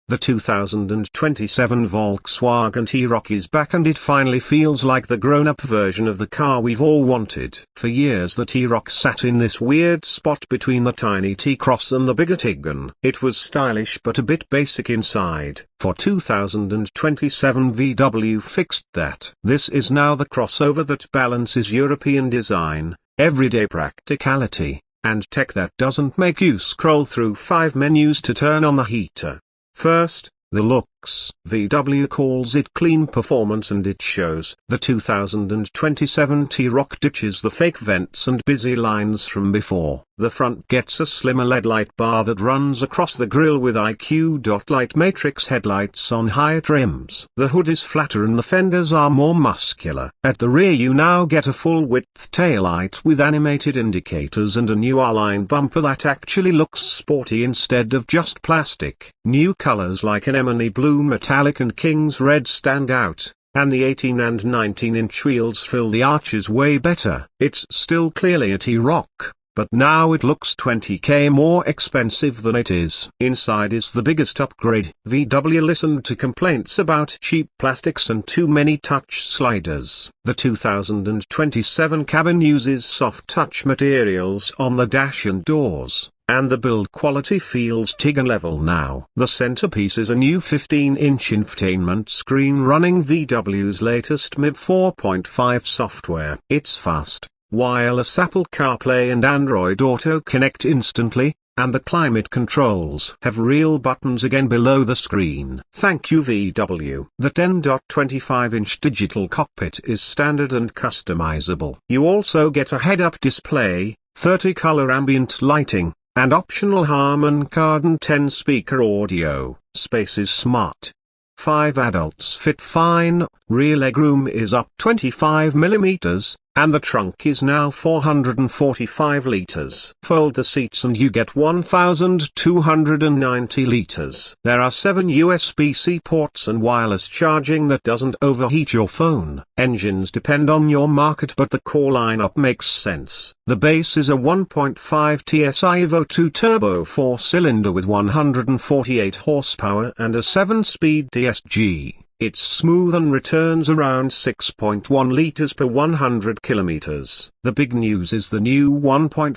The 2027 Volkswagen T-Roc is back, and it finally feels like the grown-up version of the car we've all wanted. For years the T-Roc sat in this weird spot between the tiny T-Cross and the bigger Tiggon. It was stylish but a bit basic inside. For 2027 VW fixed that. This is now the crossover that balances European design, everyday practicality, and tech that doesn't make you scroll through 5 menus to turn on the heater. First, the looks. VW calls it clean performance, and it shows. The 2027 T-Roc ditches the fake vents and busy lines from before. The front gets a slimmer LED light bar that runs across the grille with IQ.Light matrix headlights on higher trims. The hood is flatter and the fenders are more muscular. At the rear you now get a full-width taillight with animated indicators and a new R-line bumper that actually looks sporty instead of just plastic. New colors like anemone blue, metallic and king's red stand out, and the 18 and 19-inch wheels fill the arches way better. It's still clearly a T-Roc, but now it looks 20k more expensive than it is. Inside is the biggest upgrade. VW listened to complaints about cheap plastics and too many touch sliders. The 2027 cabin uses soft touch materials on the dash and doors, and the build quality feels Tiggon level now. The centerpiece is a new 15-inch infotainment screen running VW's latest MIB 4.5 software. It's fast, wireless Apple CarPlay and Android Auto connect instantly, and the climate controls have real buttons again below the screen. Thank you VW. The 10.25-inch digital cockpit is standard and customizable. You also get a head-up display, 30-color ambient lighting, and optional Harman Kardon 10-speaker audio. Space is smart. 5 adults fit fine. Rear legroom is up 25 mm, and the trunk is now 445 liters. Fold the seats and you get 1,290 liters. There are 7 USB-C ports and wireless charging that doesn't overheat your phone. Engines depend on your market, but the core lineup makes sense. The base is a 1.5 TSI Evo 2 turbo 4-cylinder with 148 horsepower and a 7-speed DSG. It's smooth and returns around 6.1 liters per 100 kilometers. The big news is the new 1.5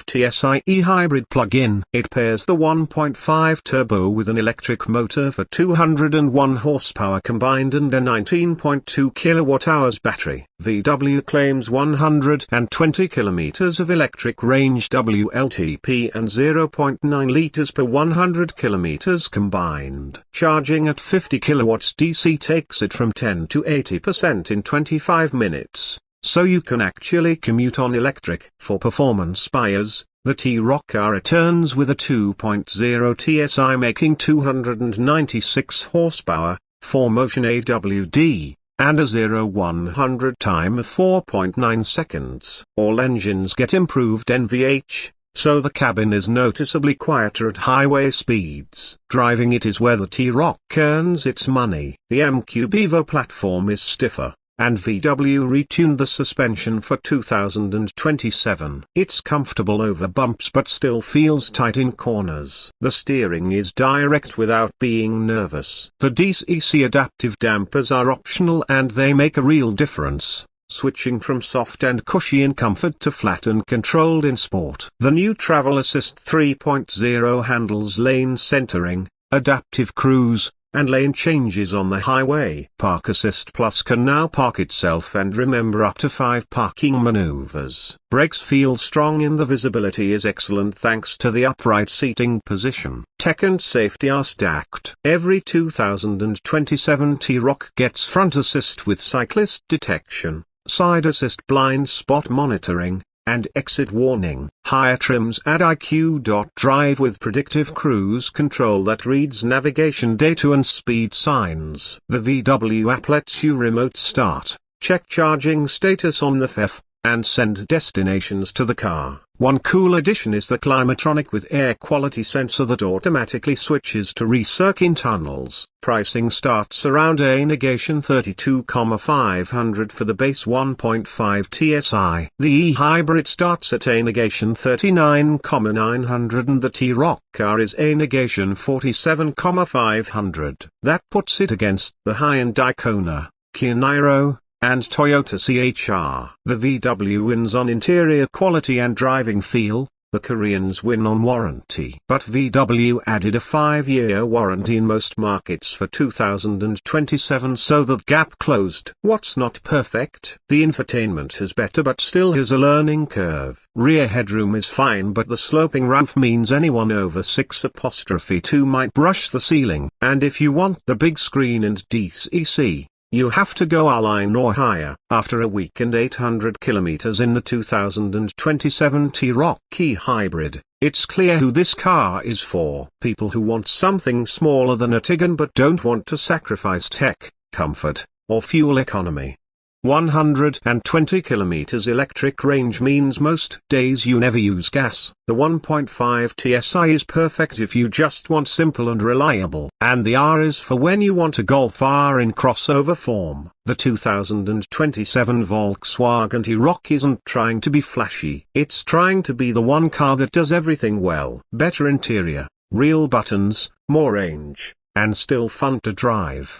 TSI eHybrid plug-in. It pairs the 1.5 turbo with an electric motor for 201 horsepower combined and a 19.2 kilowatt-hours battery. VW claims 120 kilometers of electric range WLTP and 0.9 liters per 100 kilometers combined. Charging at 50 kilowatts DC takes it from 10 to 80% in 25 minutes, so you can actually commute on electric. For performance buyers, the T-Roc R returns with a 2.0 TSI making 296 horsepower, 4-motion AWD, and a 0-100 time of 4.9 seconds. All engines get improved NVH, so the cabin is noticeably quieter at highway speeds. Driving it is where the T-Roc earns its money. The MQB Evo platform is stiffer, and VW retuned the suspension for 2027. It's comfortable over bumps but still feels tight in corners. The steering is direct without being nervous. The DCC adaptive dampers are optional and they make a real difference, switching from soft and cushy in comfort to flat and controlled in sport. The new Travel Assist 3.0 handles lane centering, adaptive cruise, and lane changes on the highway. Park Assist Plus can now park itself and remember up to 5 parking maneuvers. Brakes feel strong and the visibility is excellent thanks to the upright seating position. Tech and safety are stacked. Every 2027 T-Roc gets front assist with cyclist detection, side assist blind spot monitoring, and exit warning. Higher trims add IQ.Drive with predictive cruise control that reads navigation data and speed signs. The VW app lets you remote start, check charging status on the PHEV, and send destinations to the car. One cool addition is the Climatronic with air quality sensor that automatically switches to recirc in tunnels. Pricing starts around a negation 32,500 for the base 1.5 TSI. The eHybrid starts at a negation 39,900 and the T-Roc R is a negation 47,500. That puts it against the Hyundai Kona, Kona Niro, and Toyota CHR. The VW wins on interior quality and driving feel, the Koreans win on warranty. But VW added a 5-year warranty in most markets for 2027, so that gap closed. What's not perfect? The infotainment is better but still has a learning curve. Rear headroom is fine but the sloping roof means anyone over 6'2" might brush the ceiling. And if you want the big screen and DCC, you have to go A-line or higher. After a week and 800 kilometers in the 2027 T-Roc eHybrid, it's clear who this car is for. People who want something smaller than a Tigran but don't want to sacrifice tech, comfort, or fuel economy. 120 kilometers electric range means most days you never use gas. The 1.5 TSI is perfect if you just want simple and reliable. And the R is for when you want a Golf R in crossover form. The 2027 Volkswagen T-Roc isn't trying to be flashy. It's trying to be the one car that does everything well. Better interior, real buttons, more range, and still fun to drive.